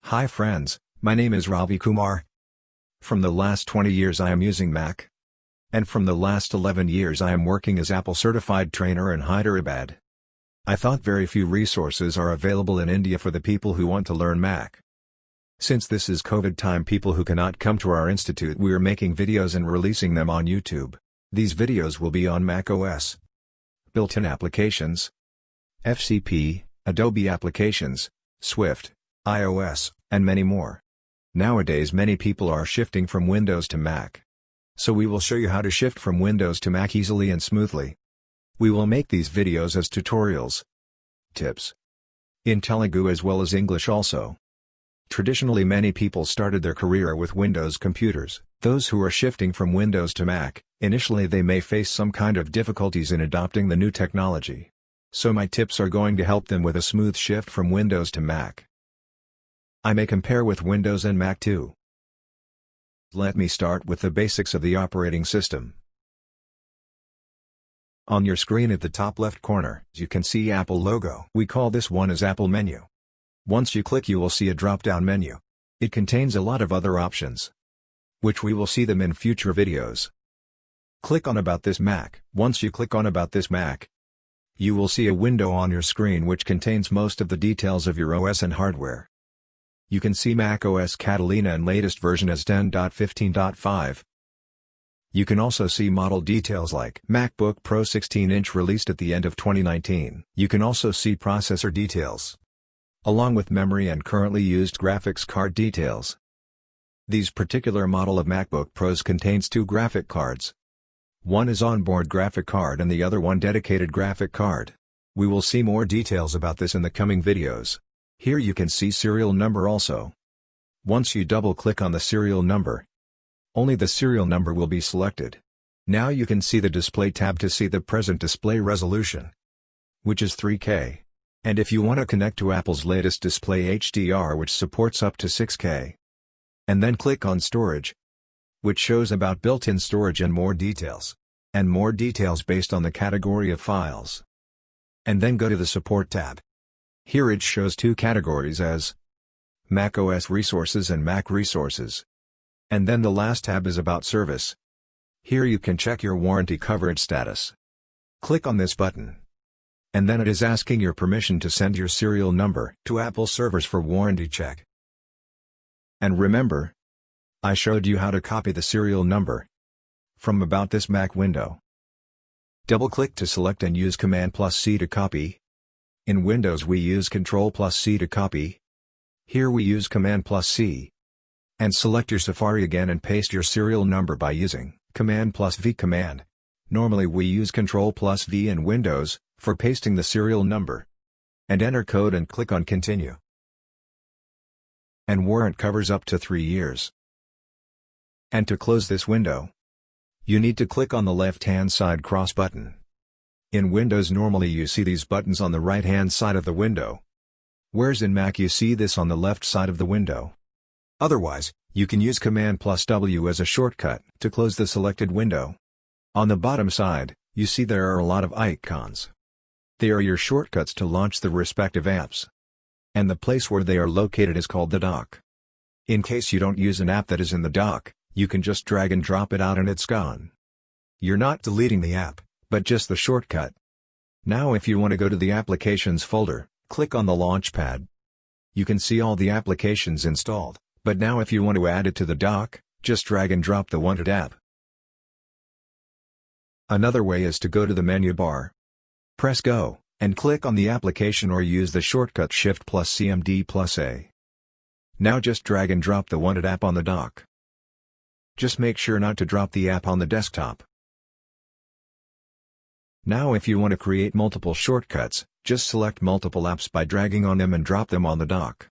Hi friends, my name is Ravi Kumar. From the last 20 years I am using Mac. And from the last 11 years I am working as Apple Certified Trainer in Hyderabad. I thought very few resources are available in India for the people who want to learn Mac. Since this is COVID time, people who cannot come to our institute, we are making videos and releasing them on YouTube. These videos will be on macOS, built-in applications, FCP, Adobe applications, Swift, iOS, and many more. Nowadays many people are shifting from Windows to Mac. So we will show you how to shift from Windows to Mac easily and smoothly. We will make these videos as tutorials, tips, in Telugu as well as English also. Traditionally many people started their career with Windows computers. Those who are shifting from Windows to Mac, initially they may face some kind of difficulties in adopting the new technology. So my tips are going to help them with a smooth shift from Windows to Mac. I may compare with Windows and Mac too. Let me start with the basics of the operating system. On your screen at the top left corner, you can see Apple logo. We call this one as Apple menu. Once you click you will see a drop-down menu. It contains a lot of other options, which we will see them in future videos. Click on About This Mac. Once you click on About This Mac, you will see a window on your screen which contains most of the details of your OS and hardware. You can see macOS Catalina and latest version as 10.15.5. You can also see model details like MacBook Pro 16-inch released at the end of 2019. You can also see processor details, along with memory and currently used graphics card details. These particular model of MacBook Pros contains two graphic cards. One is onboard graphic card and the other one dedicated graphic card. We will see more details about this in the coming videos. Here you can see serial number also. Once you double-click on the serial number, only the serial number will be selected. Now you can see the display tab to see the present display resolution, which is 3K. And if you want to connect to Apple's latest display HDR, which supports up to 6K. And then click on storage, which shows about built-in storage and more details. And more details based on the category of files. And then go to the support tab. Here it shows two categories as macOS Resources and Mac Resources. And then the last tab is About Service. Here you can check your warranty coverage status. Click on this button. And then it is asking your permission to send your serial number to Apple servers for warranty check. And remember, I showed you how to copy the serial number from About This Mac window. Double-click to select and use Command+C to copy. In Windows we use Control+C to copy. Here we use Command+C. And select your Safari again and paste your serial number by using Command+V command. Normally we use Control+V in Windows for pasting the serial number. And enter code and click on Continue. And warrant covers up to 3 years. And to close this window, you need to click on the left-hand side cross button. In Windows normally you see these buttons on the right-hand side of the window, whereas in Mac you see this on the left side of the window. Otherwise, you can use Command+W as a shortcut to close the selected window. On the bottom side, you see there are a lot of icons. They are your shortcuts to launch the respective apps. And the place where they are located is called the dock. In case you don't use an app that is in the dock, you can just drag and drop it out and it's gone. You're not deleting the app, but just the shortcut. Now if you want to go to the Applications folder, click on the Launchpad. You can see all the applications installed, but now if you want to add it to the dock, just drag and drop the wanted app. Another way is to go to the menu bar. Press Go, and click on the application or use the shortcut Shift+CMD+A. Now just drag and drop the wanted app on the dock. Just make sure not to drop the app on the desktop. Now if you want to create multiple shortcuts, just select multiple apps by dragging on them and drop them on the dock.